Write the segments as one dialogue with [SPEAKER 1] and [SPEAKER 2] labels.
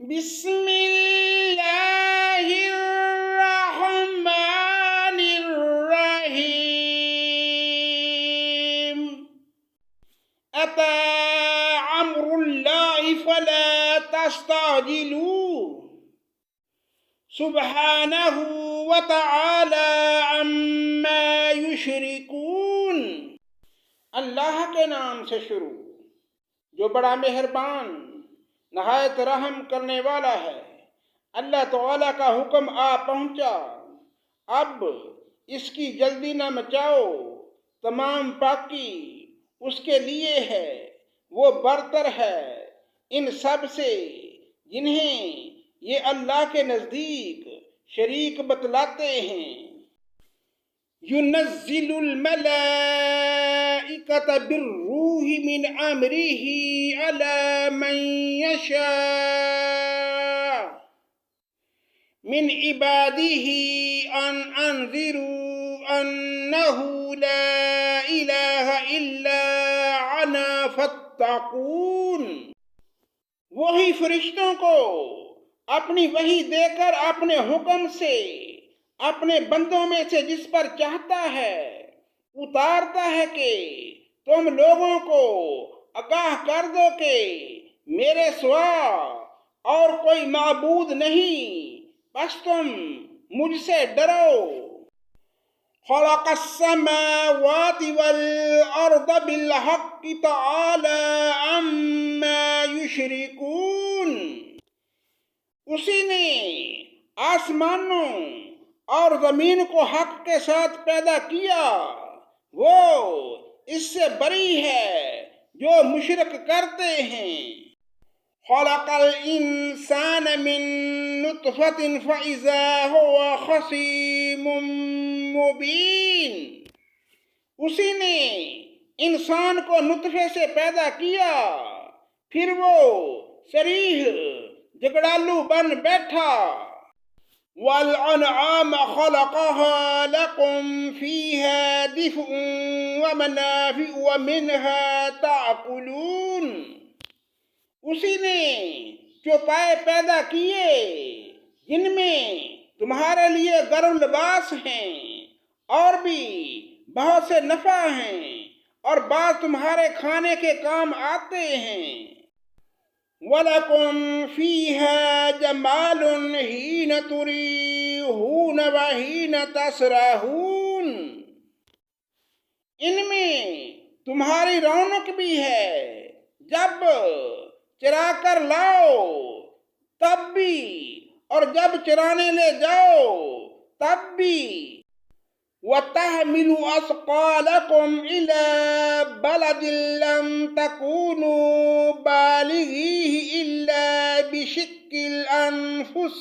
[SPEAKER 1] بسم اللہ الرحمن الرحیم اتی امر اللہ فلا تستعجلوه سبحانہ وتعالی عما یشرکون۔ اللہ کے نام سے شروع جو بڑا مہربان نہایت رحم کرنے والا ہے۔ اللہ تعالیٰ کا حکم آ پہنچا، اب اس کی جلدی نہ مچاؤ، تمام پاکی اس کے لیے ہے، وہ برتر ہے ان سب سے جنہیں یہ اللہ کے نزدیک شریک بتلاتے ہیں۔ ينزل الملائكة بالروح من أمره على من يشاء من عباده أن أنذروا أنه لا إله إلا أنا فاتقون۔ وہی فرشتوں کو اپنی وحی دے کر اپنے حکم سے اپنے بندوں میں سے جس پر چاہتا ہے اتارتا ہے کہ تم لوگوں کو آگاہ کر دو کہ میرے سوا اور کوئی معبود نہیں، بس تم مجھ سے ڈرو۔ خلق السماوات والارض بالحق تعالی عما یشرکون۔ اسی نے آسمانوں اور زمین کو حق کے ساتھ پیدا کیا، وہ اس سے بری ہے جو مشرک کرتے ہیں۔ خلق الانسان من نطفة فإذا هو خصيم مبين۔ اسی نے انسان کو نطفے سے پیدا کیا، پھر وہ صریح جگڑالو بن بیٹھا۔ وَالْأَنْعَامَ خَلَقَهَا لَكُمْ فِيهَا دِفْءٌ وَمَنَافِعُ وَمِنْهَا تَأْكُلُونَ۔ اسی نے چوپائے پیدا کیے جن میں تمہارے لیے گرم لباس ہیں، اور بھی بہت سے نفع ہیں، اور بعض تمہارے کھانے کے کام آتے ہیں۔ وَلَكُمْ فِيهَا جَمَالٌ حِينَ تُرِيحُونَ وَحِينَ تَسْرَحُونَ۔ ان میں تمہاری رونق بھی ہے، جب چرا کر لاؤ تب بھی، اور جب چرانے لے جاؤ تب بھی۔ وَتَحْمِلُ أَثْقَالَكُمْ إِلَى بَلَدٍ لَّمْ تَكُونُوا بَالِغِيهِ إِلَّا بِشِقِّ الْأَنفُسِ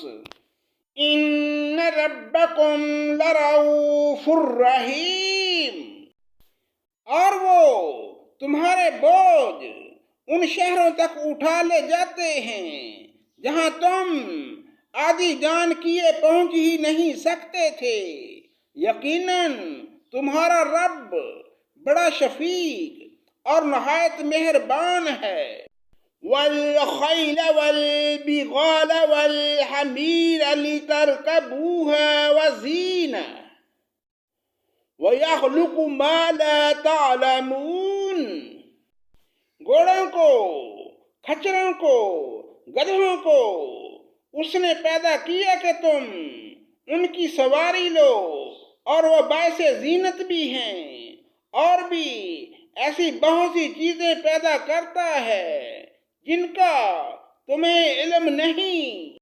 [SPEAKER 1] إِنَّ رَبَّكُمْ لَرَءُوفٌ رَحِيمٌ۔ اور وہ تمہارے بوجھ ان شہروں تک اٹھا لے جاتے ہیں جہاں تم آدھی جان کیے پہنچ ہی نہیں سکتے تھے، یقیناً تمہارا رب بڑا شفیق اور نہایت مہربان ہے۔ وَالْخَيْلَ وَالْبِغَالَ وَالْحَمِيرَ لِتَرْكَبُوهَا وَزِينَةً وَيَخْلُقُ مَا لَا تَعْلَمُونَ۔ گھوڑوں کو، کھچروں کو، گدھوں کو اس نے پیدا کیا کہ تم ان کی سواری لو، اور وہ باعث زینت بھی ہیں، اور بھی ایسی بہت سی چیزیں پیدا کرتا ہے جن کا تمہیں علم نہیں۔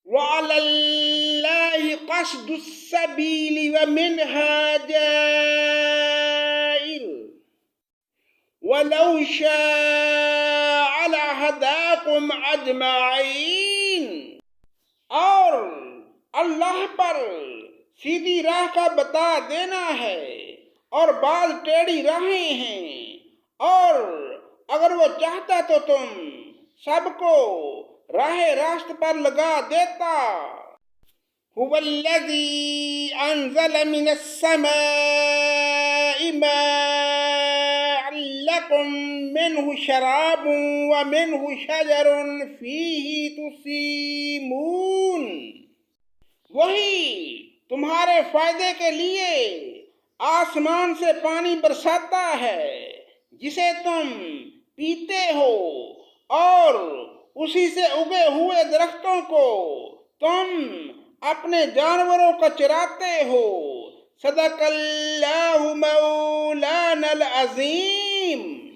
[SPEAKER 1] وَعَلَى اللَّهِ قَصْدُ السَّبِيلِ وَمِنْهَا جَائِرٌ وَلَوْ شَاءَ لَهَدَاكُمْ أَجْمَعِينَ۔ اور اللہ پر سیدھی راہ کا بتا دینا ہے، اور بعض ٹیڑھی راہیں ہیں، اور اگر وہ چاہتا تو تم سب کو راہ راست پر لگا دیتا۔ هُوَ الَّذِي أَنزَلَ مِنَ السَّمَاءِ مَاءً لَكُم مِّنْهُ شَرَابٌ وَمِنْهُ شَجَرٌ فِيهِ تُسِيمُونَ۔ وہی تمہارے فائدے کے لیے آسمان سے پانی برساتا ہے جسے تم پیتے ہو، اور اسی سے اگے ہوئے درختوں کو تم اپنے جانوروں کو چراتے ہو۔ صدق اللہ مولانا العظیم۔